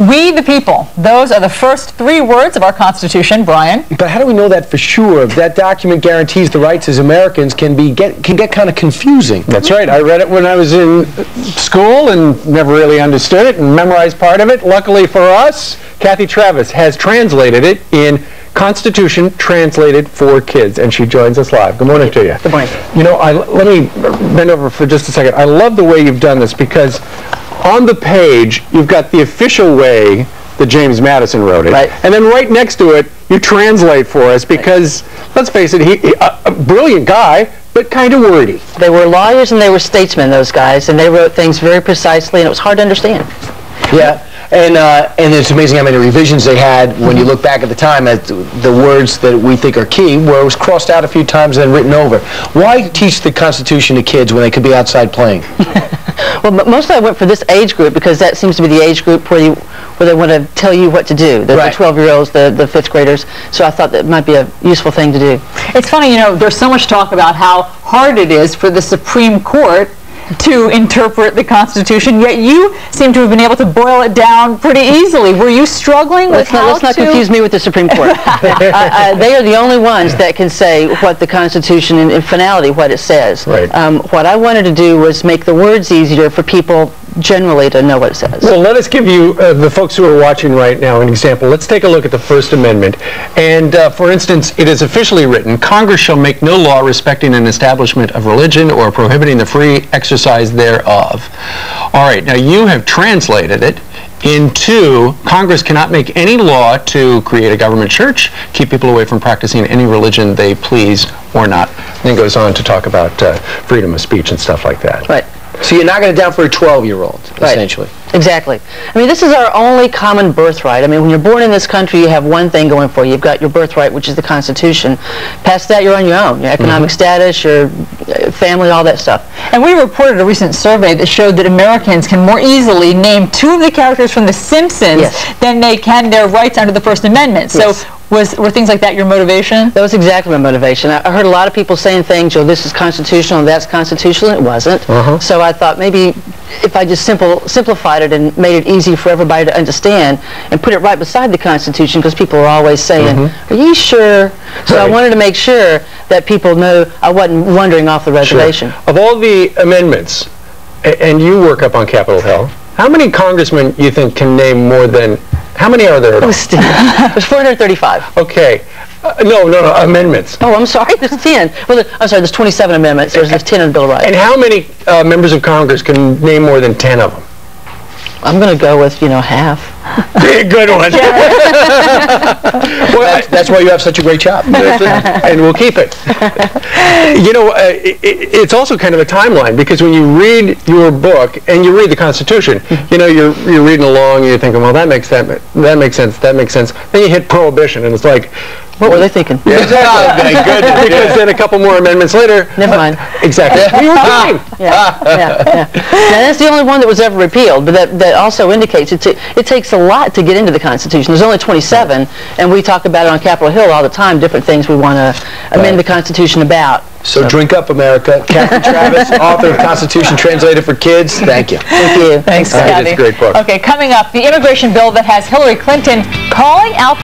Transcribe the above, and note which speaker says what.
Speaker 1: We the people. Those are the first 3 words of our Constitution, Brian.
Speaker 2: But how do we know that for sure? That document guarantees the rights as Americans can get kind of confusing.
Speaker 3: That's right. I read it when I was in school and never really understood it and memorized part of it. Luckily for us, Cathy Travis has translated it in Constitution Translated for Kids, and she joins us live. Good morning to you.
Speaker 1: Good morning.
Speaker 3: You know, let me bend over for just a second. I love the way you've done this because on the page, you've got the official way that James Madison wrote it.
Speaker 4: Right.
Speaker 3: And then right next to it, you translate for us because, let's face it, he a brilliant guy, but kind of wordy.
Speaker 4: They were lawyers and they were statesmen, those guys, and they wrote things very precisely, and it was hard to understand.
Speaker 2: Yeah. And it's amazing how many revisions they had when you look back at the time at the words that we think are key, where it was crossed out a few times and then written over. Why teach the Constitution to kids when they could be outside playing?
Speaker 4: Well, mostly I went for this age group because that seems to be the age group where they want to tell you what to do, the 12-year-olds, the 5th graders. So I thought that might be a useful thing to do.
Speaker 1: It's funny, you know, there's so much talk about how hard it is for the Supreme Court to interpret the Constitution, yet you seem to have been able to boil it down pretty easily. Were you struggling with how
Speaker 4: Let's not confuse me with the Supreme Court. They are the only ones that can say what the Constitution, in finality, what it says.
Speaker 3: Right.
Speaker 4: What I wanted to do was make the words easier for people generally to know what it says.
Speaker 3: Well, let us give you, the folks who are watching right now, an example. Let's take a look at the First Amendment. And, for instance, it is officially written, Congress shall make no law respecting an establishment of religion or prohibiting the free exercise thereof. All right, now you have translated it into Congress cannot make any law to create a government church, keep people away from practicing any religion they please or not. And then goes on to talk about freedom of speech and stuff like that.
Speaker 4: Right.
Speaker 2: So you're knocking it down for a 12-year-old, essentially.
Speaker 4: Exactly. I mean, this is our only common birthright. I mean, when you're born in this country, you have one thing going for you. You've got your birthright, which is the Constitution. Past that, you're on your own. Your economic status, your family, all that stuff.
Speaker 1: And we reported a recent survey that showed that Americans can more easily name 2 of the characters from The Simpsons than they can their rights under the First Amendment. So were things like that your motivation?
Speaker 4: That was exactly my motivation. I heard a lot of people saying things, oh, this is constitutional and that's constitutional. It wasn't. So I thought maybe if I just simplified it and made it easy for everybody to understand and put it right beside the Constitution, because people are always saying, are you sure? So I wanted to make sure that people knew I wasn't wandering off the reservation.
Speaker 3: Of all the amendments, and you work up on Capitol Hill, how many congressmen you think can name more than, how many are there?
Speaker 4: There's 435.
Speaker 3: Okay. No, amendments.
Speaker 4: Oh, I'm sorry, there's 10. Well, I'm sorry, there's 27 amendments. There's 10 in the Bill of Rights.
Speaker 3: And how many members of Congress can name more than 10 of them?
Speaker 4: I'm going to go with, half.
Speaker 3: Good one.
Speaker 2: Well, that's why you have such a great job.
Speaker 3: And we'll keep it. It's also kind of a timeline, because when you read your book and you read the Constitution, you're reading along and you're thinking, well, that makes sense. Then you hit Prohibition and it's like,
Speaker 4: what were they thinking?
Speaker 3: Yeah, exactly. Because then a couple more amendments later.
Speaker 4: Never mind.
Speaker 3: Exactly. We were fine.
Speaker 4: Now, that's the only one that was ever repealed, but that also indicates it takes a lot to get into the Constitution. There's only 27, and we talk about it on Capitol Hill all the time, different things we want to amend the Constitution about.
Speaker 2: So drink up, America. Cathy Travis, author of Constitution Translated for Kids. Thank you.
Speaker 4: Thank you.
Speaker 1: Thanks, Cathy.
Speaker 3: It's a great book.
Speaker 1: Okay, coming up, the immigration bill that has Hillary Clinton calling out